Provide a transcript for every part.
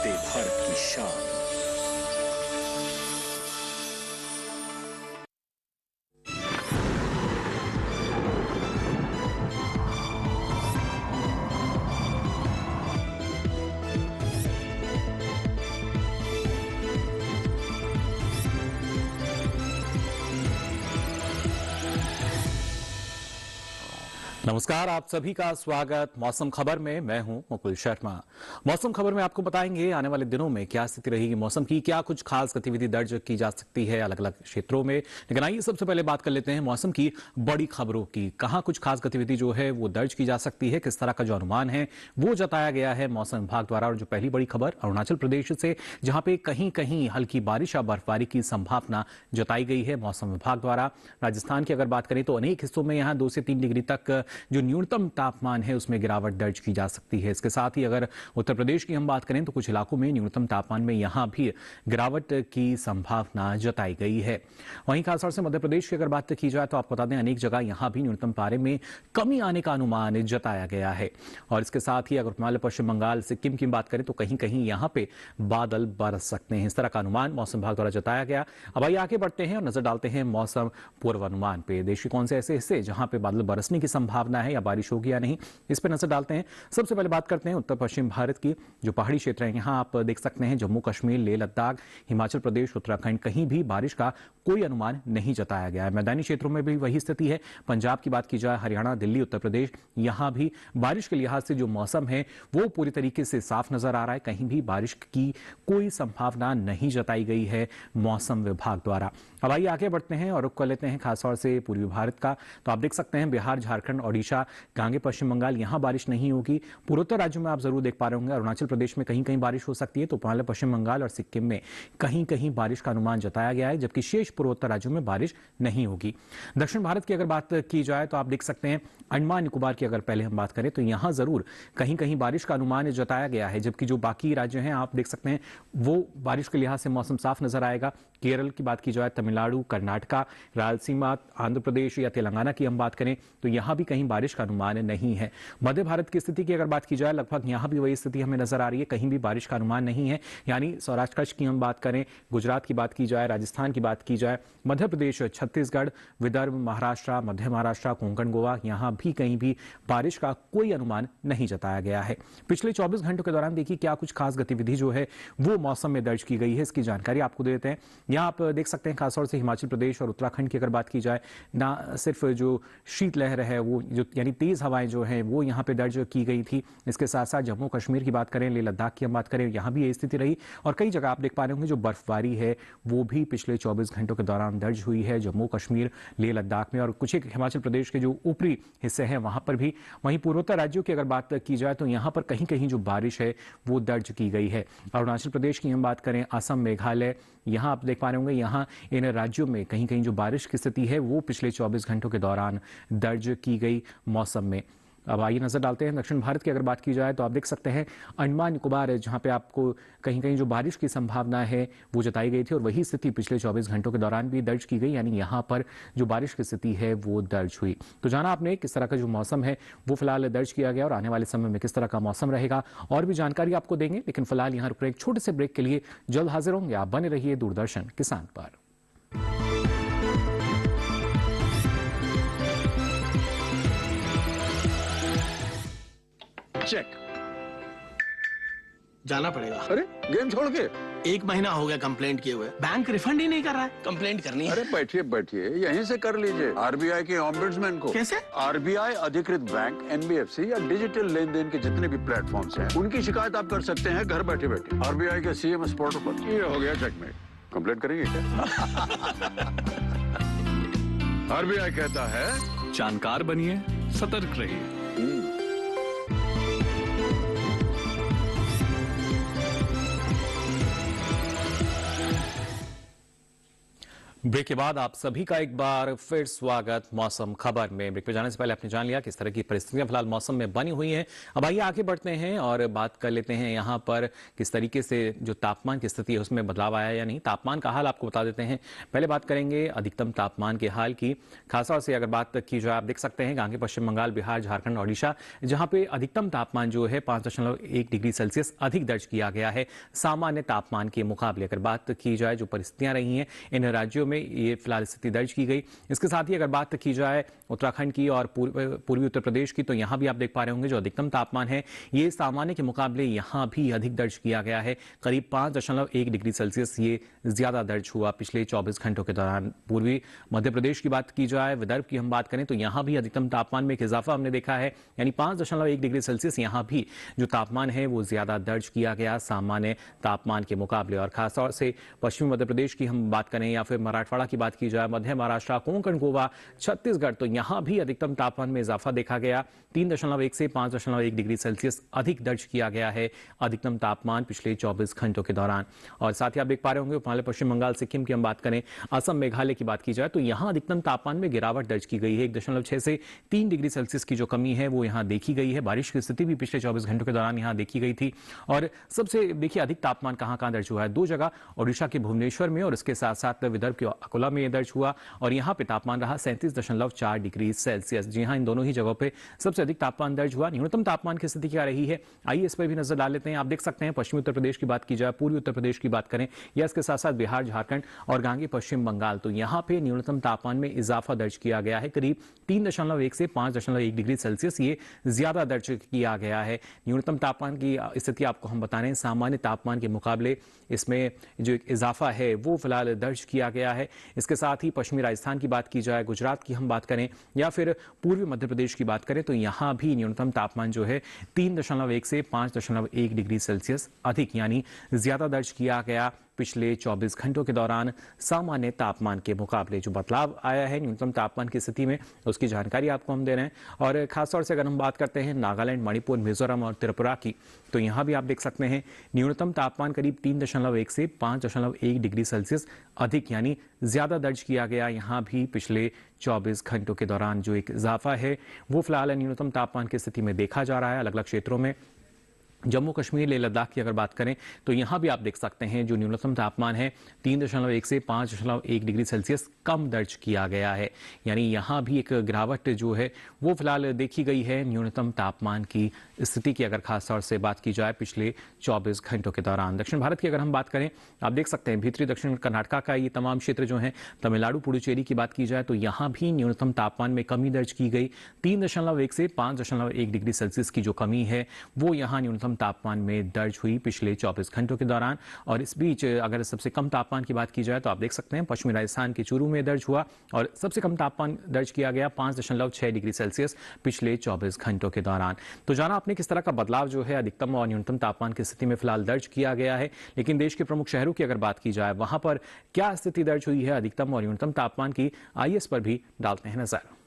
वंदे भारत की शान। नमस्कार, आप सभी का स्वागत मौसम खबर में। मैं हूं मुकुल शर्मा। मौसम खबर में आपको बताएंगे आने वाले दिनों में क्या स्थिति रहेगी मौसम की, क्या कुछ खास गतिविधि दर्ज की जा सकती है अलग अलग क्षेत्रों में। लेकिन आइए सबसे पहले बात कर लेते हैं मौसम की बड़ी खबरों की। कहां कुछ खास गतिविधि जो है वो दर्ज की जा सकती है, किस तरह का जो अनुमान है वो जताया गया है मौसम विभाग द्वारा। और जो पहली बड़ी खबर अरुणाचल प्रदेश से, जहां पे कहीं कहीं हल्की बारिश या बर्फबारी की संभावना जताई गई है मौसम विभाग द्वारा। राजस्थान की अगर बात करें तो अनेक हिस्सों में यहां 2 से 3 डिग्री तक जो न्यूनतम तापमान है उसमें गिरावट दर्ज की जा सकती है। इसके साथ ही अगर उत्तर प्रदेश की हम बात करें तो कुछ इलाकों में न्यूनतम तापमान में यहां भी गिरावट की संभावना जताई गई है। वहीं खासतौर से मध्य प्रदेश की अगर बात की जाए तो आपको बता दें अनेक जगह यहां भी न्यूनतम पारे में कमी आने का अनुमान जताया गया है। और इसके साथ ही अगर हिमालय, पश्चिम बंगाल, सिक्किम की बात करें तो कहीं कहीं यहां पे बादल बरस सकते हैं। इस तरह का अनुमान मौसम विभाग द्वारा जताया गया। अब आइए आगे बढ़ते हैं और नजर डालते हैं मौसम पूर्वानुमान पे। देश के कौन से ऐसे हिस्से जहां पे बादल बरसने की संभावना है या बारिश होगी या नहीं, इस पर नजर डालते हैं। सबसे पहले बात करते हैं उत्तर पश्चिम भारत की। जो पहाड़ी क्षेत्र है यहां आप देख सकते हैं जम्मू कश्मीर, लेह लद्दाख, हिमाचल प्रदेश, उत्तराखंड, कहीं भी बारिश का कोई अनुमान नहीं जताया गया है। मैदानी क्षेत्रों में भी वही स्थिति है। पंजाब की बात की जाए, हरियाणा, दिल्ली, उत्तर प्रदेश, यहां भी बारिश के लिहाज से जो मौसम है वो पूरी तरीके से साफ नजर आ रहा है। कहीं भी बारिश की कोई संभावना नहीं जताई गई है मौसम विभाग द्वारा। अब आइए आगे बढ़ते हैं और रुख कर लेते हैं खासतौर से पूर्वी भारत का। तो आप देख सकते हैं बिहार, झारखंड, ओडिशा, गांगे पश्चिम बंगाल, यहां बारिश नहीं होगी। पूर्वोत्तर राज्यों में आप जरूर देख पा रहे होंगे अरुणाचल प्रदेश में कहीं कहीं बारिश हो सकती है। तो हिमालय, पश्चिम बंगाल और सिक्किम में कहीं कहीं बारिश का अनुमान जताया गया है, जबकि शेष पूर्वोत्तर राज्यों में बारिश नहीं होगी। दक्षिण भारत की अगर बात की जाए तो आप देख सकते हैं अंडमान निकोबार की अगर पहले हम बात करें तो यहां जरूर कहीं कहीं बारिश का अनुमान जताया गया है, जबकि जो बाकी राज्य हैं आप देख सकते हैं वो बारिश के लिहाज से मौसम साफ नजर आएगा। केरल की बात की जाए, तमिलनाडु, कर्नाटका, रायलसीमा, आंध्र प्रदेश या तेलंगाना की हम बात करें तो यहां भी कहीं बारिश का अनुमान नहीं है। मध्य भारत की स्थिति की अगर बात की जाए लगभग यहां भी वही स्थिति हमें नजर आ रही है, कहीं भी बारिश का अनुमान नहीं है। यानी सौराष्ट्र कच्छ की हम बात करें, गुजरात की बात की जाए, राजस्थान की बात की जाए, मध्य प्रदेश, छत्तीसगढ़, विदर्भ, महाराष्ट्र, मध्य महाराष्ट्र, कोंकण, गोवा, यहां भी कहीं भी बारिश का कोई अनुमान नहीं जताया गया है। पिछले 24 घंटों के दौरान देखिए क्या कुछ खास गतिविधि जो है वो मौसम में दर्ज की गई है, इसकी जानकारी आपको दे देते हैं। यहां आप देख सकते हैं खासतौर से हिमाचल प्रदेश और उत्तराखंड की अगर बात की जाए, ना सिर्फ जो शीतलहर है वो जो यानी तेज हवाएं जो है वो यहां पे दर्ज की गई थी। इसके साथ साथ जम्मू कश्मीर की बात करें, लेह लद्दाख की हम बात करें, यहां भी यही स्थिति रही। और कई जगह आप देख पा रहे होंगे जो बर्फबारी है वो भी पिछले 24 घंटों के दौरान दर्ज हुई है जम्मू कश्मीर, लेह लद्दाख में और कुछ एक हिमाचल प्रदेश के जो ऊपरी हिस्से हैं वहां पर भी। वहीं पूर्वोत्तर राज्यों की अगर बात की जाए तो यहां पर कहीं कहीं जो बारिश है वो दर्ज की गई है। अरुणाचल प्रदेश की हम बात करें, असम, मेघालय, यहां आप देख पा रहे होंगे यहां इन राज्यों में कहीं कहीं जो बारिश की स्थिति है वो पिछले 24 घंटों के दौरान दर्ज की गई मौसम में। अब आइए नजर डालते हैं दक्षिण भारत की अगर बात की जाए तो आप देख सकते हैं अंडमान निकोबार है जहां पे आपको कहीं कहीं जो बारिश की संभावना है वो जताई गई थी और वही स्थिति पिछले 24 घंटों के दौरान भी दर्ज की गई। यानी यहां पर जो बारिश की स्थिति है वो दर्ज हुई। तो जाना आपने किस तरह का जो मौसम है वो फिलहाल दर्ज किया गया और आने वाले समय में किस तरह का मौसम रहेगा और भी जानकारी आपको देंगे। लेकिन फिलहाल यहां रुक रहे एक छोटे से ब्रेक के लिए जल्द हाजिर होंगे। आप बने रहिए दूरदर्शन किसान पर। चेक। जाना पड़ेगा। अरे गेम छोड़ के 1 महीना हो गया कंप्लेंट किए हुए, बैंक रिफंड ही नहीं कर रहा है। कंप्लेंट करनी है। अरे बैठिए बैठिए यहीं से कर लीजिए आरबीआई के ओम्बुड्समैन को। कैसे? आरबीआई अधिकृत बैंक, एनबीएफसी या डिजिटल लेन देन के जितने भी प्लेटफॉर्म्स हैं उनकी शिकायत आप कर सकते हैं घर बैठे बैठे। आरबीआई के सीएमएस पोर्टल पर। ये हो गया चेकमेट। कंप्लेंट करेंगे क्या? आरबीआई कहता है जानकार बनिए, सतर्क रहिए। ब्रेक के बाद आप सभी का एक बार फिर स्वागत मौसम खबर में। ब्रेक पे जाने से पहले आपने जान लिया किस तरह की परिस्थितियां फिलहाल मौसम में बनी हुई हैं। अब आइए आगे बढ़ते हैं और बात कर लेते हैं यहाँ पर किस तरीके से जो तापमान की स्थिति है उसमें बदलाव आया या नहीं। तापमान का हाल आपको बता देते हैं। पहले बात करेंगे अधिकतम तापमान के हाल की। खासतौर से अगर बात की जाए, आप देख सकते हैं आगे पश्चिम बंगाल, बिहार, झारखंड, ओडिशा, जहां पे अधिकतम तापमान जो है 5.1 डिग्री सेल्सियस अधिक दर्ज किया गया है सामान्य तापमान के मुकाबले। अगर बात की जाए जो परिस्थितियां रही हैं इन राज्यों में, ये फिलहाल स्थिति दर्ज की गई। इसके साथ ही अगर बात की जाए उत्तराखंड की और पूर्वी उत्तर प्रदेश की, तो यहां भी आप देख पा रहे होंगे जो अधिकतम तापमान है ये सामान्य के मुकाबले यहां भी अधिक दर्ज किया गया है। करीब 5.1 डिग्री सेल्सियस ये ज्यादा दर्ज हुआ पिछले 24 घंटों के दौरान। पूर्वी मध्य प्रदेश की बात की जाए, विदर्भ की हम बात करें तो यहां भी अधिकतम तापमान में एक इजाफा हमने देखा है, यानी 5.1 डिग्री सेल्सियस यहां भी जो तापमान है वो ज्यादा दर्ज किया गया सामान्य तापमान के मुकाबले। और खासतौर से पश्चिमी मध्य प्रदेश की हम बात करें या फिर मराठवाड़ा की बात की जाए, मध्य महाराष्ट्र, कोंकण, गोवा, छत्तीसगढ़, तो यहां भी अधिकतम तापमान में इजाफा देखा गया। 3.1 से 5.1 डिग्री सेल्सियस अधिक दर्ज किया गया है अधिकतम तापमान पिछले 24 घंटों के दौरान। और साथ ही आप देख पा रहे होंगे हिमालय, पश्चिम बंगाल, सिक्किम की हम बात करें, असम, मेघालय की बात की जाए तो यहां अधिकतम तापमान में गिरावट दर्ज की गई है। 1.6 से 3 डिग्री सेल्सियस की जो कमी है वो यहां देखी गई है। बारिश की स्थिति भी पिछले 24 घंटों के दौरान यहां देखी गई थी। और सबसे देखिए अधिक तापमान कहां दर्ज हुआ है, दो जगह, ओडिशा के भुवनेश्वर में और इसके साथ साथ विदर्भ के अकोला में दर्ज हुआ और यहां पे तापमान रहा 37.4 डिग्री सेल्सियस। जी हां, इन दोनों ही जगहों पे सबसे अधिक तापमान दर्ज हुआ। न्यूनतम तापमान की स्थिति क्या रही है आइए इस पर भी नजर डाल लेते हैं। आप देख सकते हैं पश्चिमी उत्तर प्रदेश की बात की जाए, पूर्वी उत्तर प्रदेश की बात करें या इसके साथ साथ बिहार, झारखंड और गांगे पश्चिम बंगाल, तो यहां पे न्यूनतम तापमान में इजाफा दर्ज किया गया है। करीब 3.1 से 5.1 डिग्री सेल्सियस ये ज्यादा दर्ज किया गया है। न्यूनतम तापमान की स्थिति आपको हम बता रहे हैं सामान्य तापमान के मुकाबले इसमें जो इजाफा है वो फिलहाल दर्ज किया गया है। इसके साथ ही पश्चिमी राजस्थान की बात की जाए, गुजरात की हम बात करें या फिर पूर्वी मध्य प्रदेश की बात करें तो यहां भी न्यूनतम तापमान जो है 3.1 से 5.1 डिग्री सेल्सियस अधिक यानी ज्यादा दर्ज किया गया पिछले 24 घंटों के दौरान सामान्य तापमान के मुकाबले। जो बदलाव आया है न्यूनतम तापमान की स्थिति में उसकी जानकारी आपको हम दे रहे हैं। और खासतौर से अगर हम बात करते हैं नागालैंड, मणिपुर, मिजोरम और त्रिपुरा की, तो यहां भी आप देख सकते हैं न्यूनतम तापमान करीब 3.1 से 5.1 डिग्री सेल्सियस अधिक यानी ज्यादा दर्ज किया गया। यहां भी पिछले 24 घंटों के दौरान जो एक इजाफा है वो फिलहाल न्यूनतम तापमान की स्थिति में देखा जा रहा है अलग अलग क्षेत्रों में। जम्मू कश्मीर, लेह लद्दाख की अगर बात करें तो यहां भी आप देख सकते हैं जो न्यूनतम तापमान है 3.1 से 5.1 डिग्री सेल्सियस कम दर्ज किया गया है, यानी यहां भी एक गिरावट जो है वो फिलहाल देखी गई है न्यूनतम तापमान की स्थिति की अगर खासतौर से बात की जाए पिछले 24 घंटों के दौरान। दक्षिण भारत की अगर हम बात करें, आप देख सकते हैं भीतरी दक्षिण कर्नाटका का ये तमाम क्षेत्र जो है, तमिलनाडु, पुडुचेरी की बात की जाए तो यहां भी न्यूनतम तापमान में कमी दर्ज की गई। 3.1 से 5.1 डिग्री सेल्सियस की जो कमी है वो यहां न्यूनतम तापमान में दर्ज हुई पिछले 24 घंटों के दौरान। और इस बीच अगर सबसे कम तापमान की बात की जाए तो आप देख सकते हैं पश्चिमी राजस्थान के चूरू में दर्ज हुआ और सबसे कम तापमान दर्ज किया गया 5.6 डिग्री सेल्सियस पिछले 24 घंटों के दौरान। तो जाना आपने किस तरह का बदलाव जो है अधिकतम और न्यूनतम तापमान की स्थिति में फिलहाल दर्ज किया गया है। लेकिन देश के प्रमुख शहरों की अगर बात की जाए वहां पर क्या स्थिति दर्ज हुई है अधिकतम और न्यूनतम तापमान की, आइए इस पर भी डालते हैं नजर।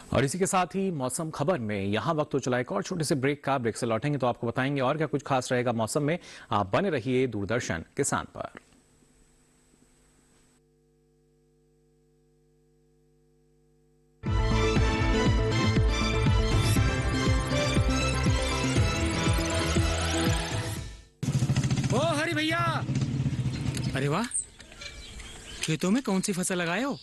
और इसी के साथ ही मौसम खबर में यहां वक्त हो चला एक और छोटे से ब्रेक का। ब्रेक से लौटेंगे तो आपको बताएंगे और क्या कुछ खास रहेगा मौसम में। आप बने रहिए दूरदर्शन किसान पर। ओ हरी भैया, अरे वाह, खेतों में कौन सी फसल लगाए हो?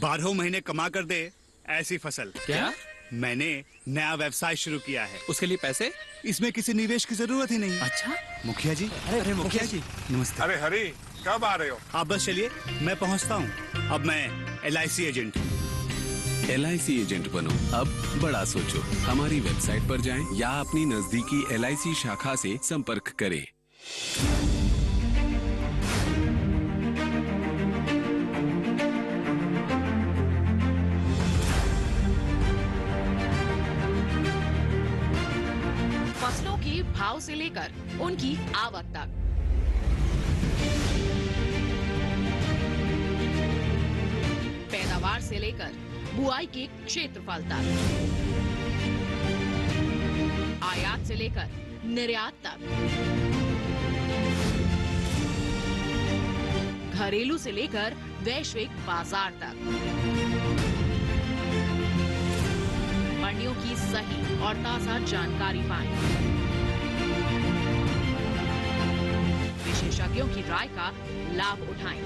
12 महीने कमा कर दे ऐसी फसल। क्या? मैंने नया व्यवसाय शुरू किया है। उसके लिए पैसे? इसमें किसी निवेश की जरूरत ही नहीं। अच्छा, मुखिया जी, अरे मुखिया जी नमस्ते। अरे हरी, कब आ रहे हो? आप बस चलिए, मैं पहुंचता हूं। अब मैं LIC एजेंट हूं। LIC एजेंट बनो, अब बड़ा सोचो। हमारी वेबसाइट पर जाएं या अपनी नजदीकी LIC शाखा से संपर्क करें। फसलों के भाव से लेकर उनकी आवक तक, पैदावार से लेकर बुआई के क्षेत्रफल तक, आयात से लेकर निर्यात तक, घरेलू से लेकर वैश्विक बाजार तक, मंडियों की सही और ताजा जानकारी पाएं। विशेषज्ञों की राय का लाभ उठाएं।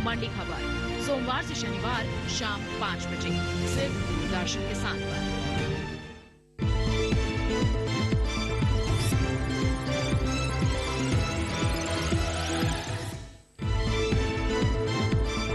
मंडी खबर सोमवार से शनिवार शाम 5 बजे सिर्फ दूरदर्शन किसान पर।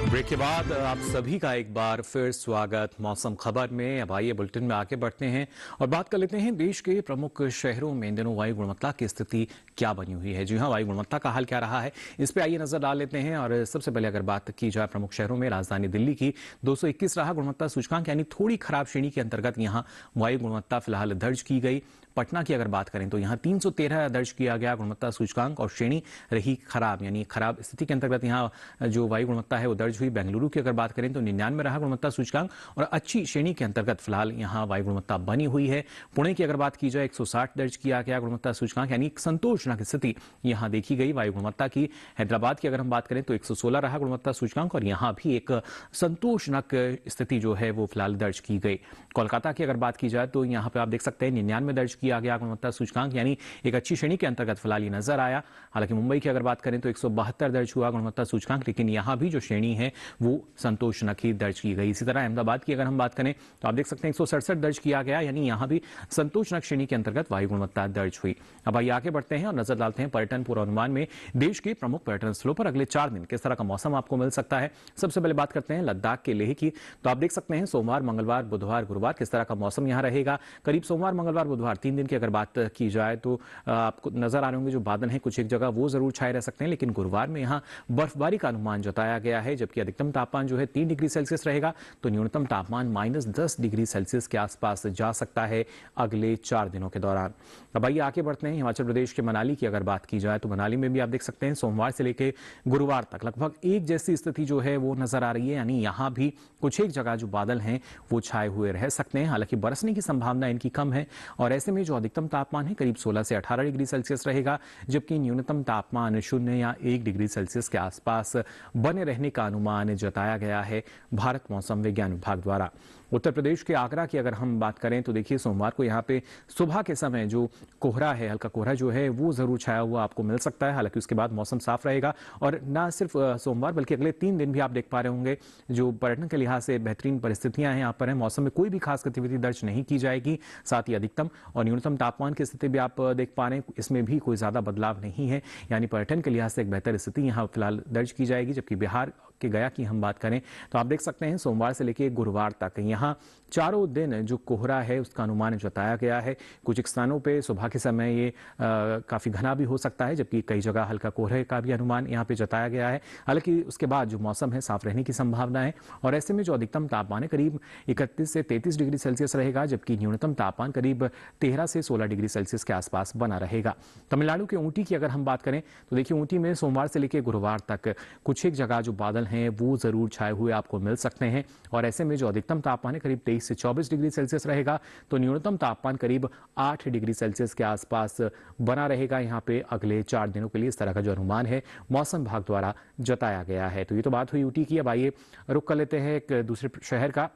ब्रेक के बाद आप सभी का एक बार फिर स्वागत मौसम खबर में। अब आइए बुलेटिन में आगे बढ़ते हैं और बात कर लेते हैं देश के प्रमुख शहरों में इन दिनों वायु गुणवत्ता की स्थिति क्या बनी हुई है। जी हां, वायु गुणवत्ता का हाल क्या रहा है, इस पे आइए नजर डाल लेते हैं। और सबसे पहले अगर बात की जाए प्रमुख शहरों में, राजधानी दिल्ली की 221 रहा गुणवत्ता सूचकांक, यानी थोड़ी खराब श्रेणी के अंतर्गत यहां वायु गुणवत्ता फिलहाल दर्ज की गई। पटना की अगर बात करें तो यहां 313 दर्ज किया गया गुणवत्ता सूचकांक और श्रेणी रही खराब, यानी खराब स्थिति के अंतर्गत यहां जो वायु गुणवत्ता है वो दर्ज हुई। बेंगलुरु की अगर बात करें तो 99 रहा गुणवत्ता सूचकांक और अच्छी श्रेणी के अंतर्गत फिलहाल यहां वायु गुणवत्ता बनी हुई है। पुणे की अगर बात की जाए 160 दर्ज किया गया गुणवत्ता सूचकांक, यानी संतोषजनक स्थिति यहां देखी गई वायु गुणवत्ता की। हैदराबाद की अगर हम बात करें तो 116 रहा गुणवत्ता सूचकांक और यहां भी एक संतोषजनक स्थिति जो है वो फिलहाल दर्ज की गई। कोलकाता की अगर बात की जाए तो यहां पर आप देख सकते हैं 99 दर्ज किया गया गुणवत्ता सूचकांक, यानी एक अच्छी श्रेणी के अंतर्गत फिलहाल ये नजर आया। हालांकि मुंबई की अगर बात करें तो 172 दर्ज हुआ गुणवत्ता सूचकांक, लेकिन यहां भी जो श्रेणी है वो संतोषजनक ही दर्ज की गई। इसी तरह अहमदाबाद की अगर हम बात करें तो आप देख सकते हैं 167 दर्ज किया गया, यानी यहां भी संतोषजनक श्रेणी के अंतर्गत वायु गुणवत्ता दर्ज हुई। अब आइए आगे बढ़ते हैं और नजर डालते हैं पर्यटन पूर्वानुमान में देश के प्रमुख पर्यटन स्थलों पर अगले 4 दिन किस तरह का मौसम आपको मिल सकता है। सबसे पहले बात करते हैं लद्दाख के लेह की, तो आप देख सकते हैं सोमवार, मंगलवार, बुधवार, गुरुवार किस तरह का मौसम यहां रहेगा। करीब सोमवार, मंगलवार, बुधवार 3 दिन की अगर बात की जाए तो आपको नजर आ रहे होंगे जो बादल हैं कुछ एक जगह वो जरूर छाए रह सकते हैं, लेकिन गुरुवार में यहां बर्फबारी का अनुमान जताया गया है। जबकि अधिकतम तापमान जो है 3 डिग्री सेल्सियस रहेगा तो न्यूनतम तापमान -10 डिग्री सेल्सियस के आसपास जा सकता है अगले 4 दिनों के दौरान। अब आइए आगे बढ़ते हैं हिमाचल प्रदेश के मनाली की अगर बात की जाए तो मनाली में भी आप देख सकते हैं सोमवार से लेकर गुरुवार तक लगभग एक जैसी स्थिति जो है वो नजर आ रही है, यानी यहां भी कुछ एक जगह जो बादल हैं वो छाए हुए रह सकते हैं। हालांकि बरसने की संभावना इनकी कम है और ऐसे में जो अधिकतम तापमान है करीब 16 से 18 डिग्री सेल्सियस रहेगा, जबकि न्यूनतम तापमान 0 या 1 डिग्री सेल्सियस के आसपास बने रहने का अनुमान जताया गया है भारत मौसम विज्ञान विभाग द्वारा। उत्तर प्रदेश के आगरा की अगर हम बात करें तो देखिए सोमवार को यहाँ पे सुबह के समय जो कोहरा है, हल्का कोहरा जो है वो जरूर छाया हुआ आपको मिल सकता है। हालांकि उसके बाद मौसम साफ रहेगा और ना सिर्फ सोमवार बल्कि अगले 3 दिन भी आप देख पा रहे होंगे जो पर्यटन के लिहाज से बेहतरीन परिस्थितियां हैं यहाँ पर है। मौसम में कोई भी खास गतिविधि दर्ज नहीं की जाएगी। साथ ही अधिकतम और न्यूनतम तापमान की स्थिति भी आप देख पा रहे हैं, इसमें भी कोई ज्यादा बदलाव नहीं है, यानी पर्यटन के लिहाज से एक बेहतर स्थिति यहाँ फिलहाल दर्ज की जाएगी। जबकि बिहार के गया की हम बात करें तो आप देख सकते हैं सोमवार से लेकर गुरुवार तक यहाँ चारों दिन जो कोहरा है उसका अनुमान जताया गया है। कुछ स्थानों पे सुबह के समय ये काफी घना भी हो सकता है, जबकि कई जगह हल्का कोहरे का भी अनुमान यहाँ पे जताया गया है। हालांकि उसके बाद जो मौसम है साफ रहने की संभावना है और ऐसे में जो अधिकतम तापमान है करीब 31 से 33 डिग्री सेल्सियस रहेगा, जबकि न्यूनतम तापमान करीब 13 से 16 डिग्री सेल्सियस के आसपास बना रहेगा। तमिलनाडु के ऊटी की अगर हम बात करें तो देखिए ऊटी में सोमवार से लेकर गुरुवार तक कुछ एक जगह जो बादल हैं वो जरूर छाए हुए आपको मिल सकते हैं और ऐसे में जो अधिकतम तापमान है करीब 23 से 24 डिग्री सेल्सियस रहेगा तो न्यूनतम तापमान करीब 8 डिग्री सेल्सियस के आसपास बना रहेगा यहाँ पे अगले 4 दिनों के लिए। इस तरह का जो अनुमान है मौसम विभाग द्वारा जताया गया है। तो ये तो बात हुई ऊटी की। अब आइए रुक कर लेते हैं एक दूसरे शहर का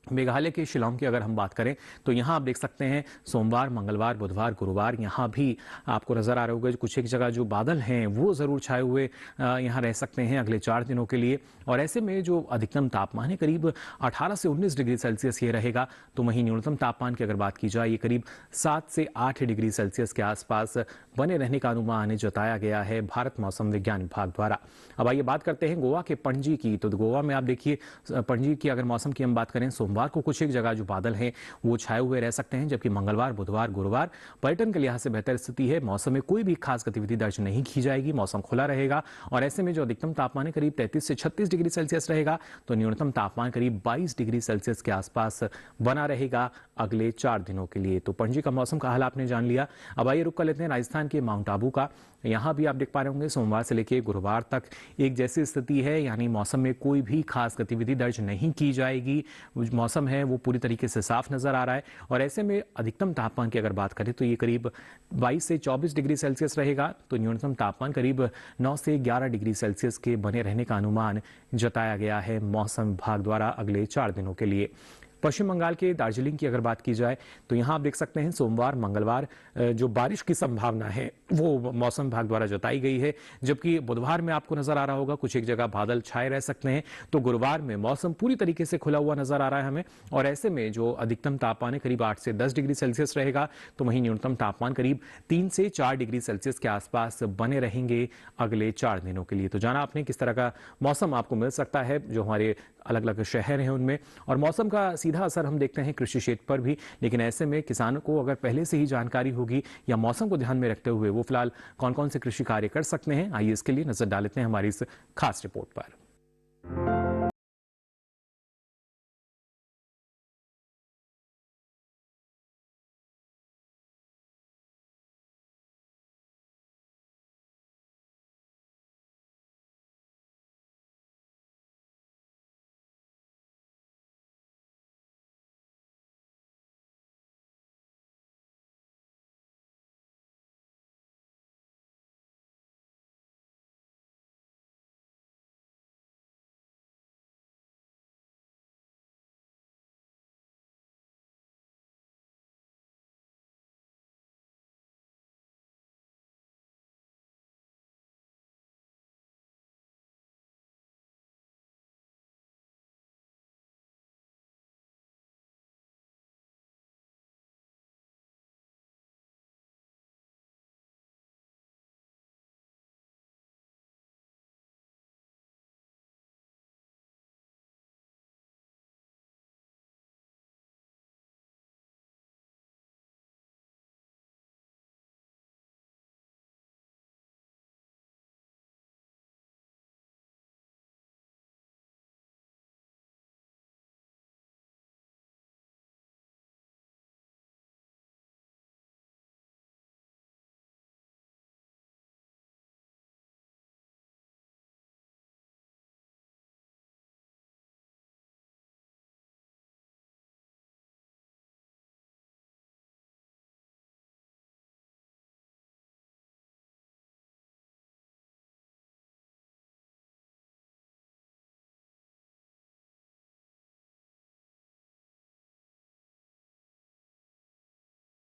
मेघालय के शिलांग की अगर हम बात करें तो यहाँ आप देख सकते हैं सोमवार, मंगलवार, बुधवार, गुरुवार यहाँ भी आपको नजर आ रहे होंगे कुछ एक जगह जो बादल हैं वो जरूर छाए हुए यहाँ रह सकते हैं अगले 4 दिनों के लिए। और ऐसे में जो अधिकतम तापमान है करीब 18 से 19 डिग्री सेल्सियस ये रहेगा। तो वहीं न्यूनतम तापमान की अगर बात की जाए ये करीब 7 से 8 डिग्री सेल्सियस के आसपास बने रहने का अनुमान जताया गया है भारत मौसम विज्ञान विभाग द्वारा। अब आइए बात करते हैं गोवा के पणजी की। तो गोवा में आप देखिए पणजी की अगर मौसम की हम बात करें सोमवार को कुछ एक जगह जो बादल हैं वो छाए हुए रह सकते हैं, जबकि मंगलवार, बुधवार, गुरुवार पर्यटन के लिहाज से बेहतर स्थिति है। मौसम में कोई भी खास गतिविधि दर्ज नहीं की जाएगी, मौसम खुला रहेगा और ऐसे में जो अधिकतम तापमान है करीब 33 से 36 डिग्री सेल्सियस रहेगा तो न्यूनतम तापमान करीब 22 डिग्री सेल्सियस के आसपास बना रहेगा अगले 4 दिनों के लिए। तो पणजी का मौसम का हाल आपने जान लिया। अब आइए रुक कर लेते हैं राजस्थान के माउंट आबू का। यहाँ भी आप देख पा रहे होंगे सोमवार से लेकर गुरुवार तक एक जैसी स्थिति है, यानी मौसम में कोई भी खास गतिविधि दर्ज नहीं की जाएगी। मौसम है वो पूरी तरीके से साफ नजर आ रहा है और ऐसे में अधिकतम तापमान की अगर बात करें तो ये करीब 22 से 24 डिग्री सेल्सियस रहेगा तो न्यूनतम तापमान करीब 9 से 11 डिग्री सेल्सियस के बने रहने का अनुमान जताया गया है मौसम विभाग द्वारा अगले 4 दिनों के लिए। पश्चिम बंगाल के दार्जिलिंग की अगर बात की जाए तो यहाँ आप देख सकते हैं सोमवार, मंगलवार जो बारिश की संभावना है वो मौसम विभाग द्वारा जताई गई है, जबकि बुधवार में आपको नजर आ रहा होगा कुछ एक जगह बादल छाए रह सकते हैं। तो गुरुवार में मौसम पूरी तरीके से खुला हुआ नजर आ रहा है हमें और ऐसे में जो अधिकतम तापमान है करीब 8 से 10 डिग्री सेल्सियस रहेगा तो वहीं न्यूनतम तापमान करीब 3 से 4 डिग्री सेल्सियस के आसपास बने रहेंगे अगले 4 दिनों के लिए। तो जाना आपने किस तरह का मौसम आपको मिल सकता है जो हमारे अलग अलग शहर हैं उनमें, और मौसम का सीधा असर हम देखते हैं कृषि क्षेत्र पर भी। लेकिन ऐसे में किसानों को अगर पहले से ही जानकारी होगी या मौसम को ध्यान में रखते हुए वो फिलहाल कौन कौन से कृषि कार्य कर सकते हैं, आइए इसके लिए नजर डाल लेते हैं हमारी इस खास रिपोर्ट पर।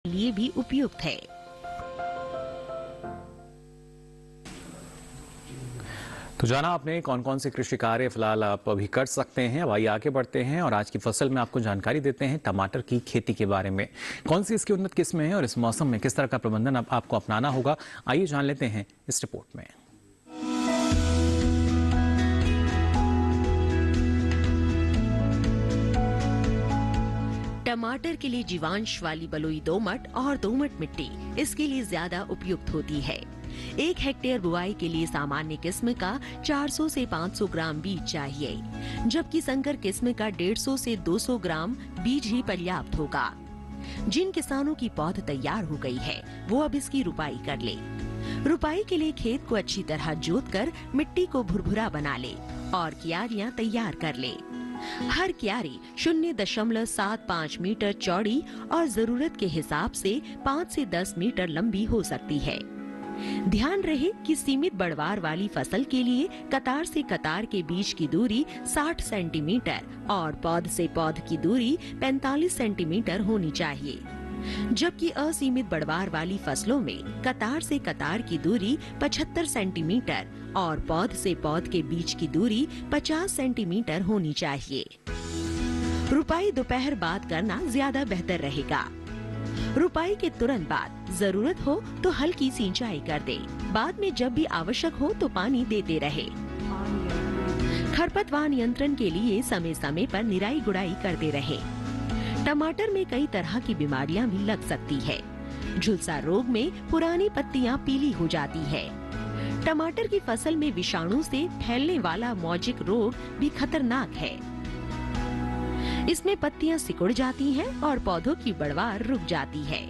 लिए भी उपयुक्त है। तो जाना आपने कौन कौन से कृषि कार्य फिलहाल आप अभी कर सकते हैं। अब आइए आगे बढ़ते हैं और आज की फसल में आपको जानकारी देते हैं टमाटर की खेती के बारे में। कौन सी इसकी उन्नत किस्में हैं और इस मौसम में किस तरह का प्रबंधन आपको अपनाना होगा, आइए जान लेते हैं इस रिपोर्ट में। टमाटर के लिए जीवांश वाली बलुई दोमट और दोमट मिट्टी इसके लिए ज्यादा उपयुक्त होती है। 1 हेक्टेयर बुआई के लिए सामान्य किस्म का 400 से 500 ग्राम बीज चाहिए, जबकि संकर किस्म का 150 से 200 ग्राम बीज ही पर्याप्त होगा। जिन किसानों की पौध तैयार हो गई है वो अब इसकी रुपाई कर ले। रुपाई के लिए खेत को अच्छी तरह जोतकर मिट्टी को भुरभुरा बना ले और क्यारियां तैयार कर ले। हर क्यारी 0.75 मीटर चौड़ी और जरूरत के हिसाब से 5 से 10 मीटर लंबी हो सकती है। ध्यान रहे कि सीमित बढ़वार वाली फसल के लिए कतार से कतार के बीच की दूरी 60 सेंटीमीटर और पौध से पौध की दूरी 45 सेंटीमीटर होनी चाहिए, जबकि असीमित बढ़वार वाली फसलों में कतार से कतार की दूरी 75 सेंटीमीटर और पौध से पौध के बीच की दूरी 50 सेंटीमीटर होनी चाहिए। रुपाई दोपहर बाद करना ज्यादा बेहतर रहेगा। रुपाई के तुरंत बाद जरूरत हो तो हल्की सिंचाई कर दे। बाद में जब भी आवश्यक हो तो पानी देते रहे। खरपतवार नियंत्रण के लिए समय समय पर निराई गुड़ाई करते रहे। टमाटर में कई तरह की बीमारियां भी लग सकती है। झुलसा रोग में पुरानी पत्तियां पीली हो जाती है। टमाटर की फसल में विषाणु से फैलने वाला मौजिक रोग भी खतरनाक है। इसमें पत्तियां सिकुड़ जाती हैं और पौधों की बढ़वार रुक जाती है।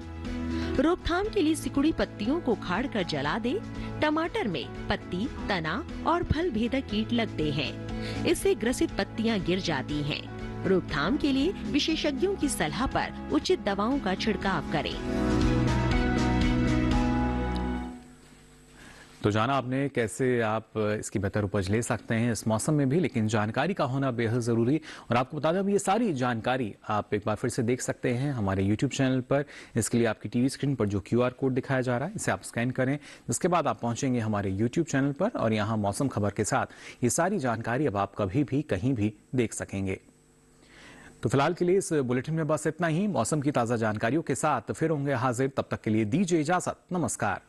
रोकथाम के लिए सिकुड़ी पत्तियों को उखाड़ कर जला दे। टमाटर में पत्ती, तना और फल भेदक कीट लगते हैं। इससे ग्रसित पत्तियां गिर जाती हैं। रोकथाम के लिए विशेषज्ञों की सलाह पर उचित दवाओं का छिड़काव करें। तो जाना आपने कैसे आप इसकी बेहतर उपज ले सकते हैं इस मौसम में भी, लेकिन जानकारी का होना बेहद ज़रूरी। और आपको बता दें अब ये सारी जानकारी आप एक बार फिर से देख सकते हैं हमारे YouTube चैनल पर। इसके लिए आपकी टीवी स्क्रीन पर जो QR कोड दिखाया जा रहा है इसे आप स्कैन करें। इसके बाद आप पहुंचेंगे हमारे YouTube चैनल पर और यहाँ मौसम खबर के साथ ये सारी जानकारी अब आप कभी भी कहीं भी देख सकेंगे। तो फिलहाल के लिए इस बुलेटिन में बस इतना ही। मौसम की ताज़ा जानकारियों के साथ फिर होंगे हाजिर, तब तक के लिए दीजिए इजाजत। नमस्कार।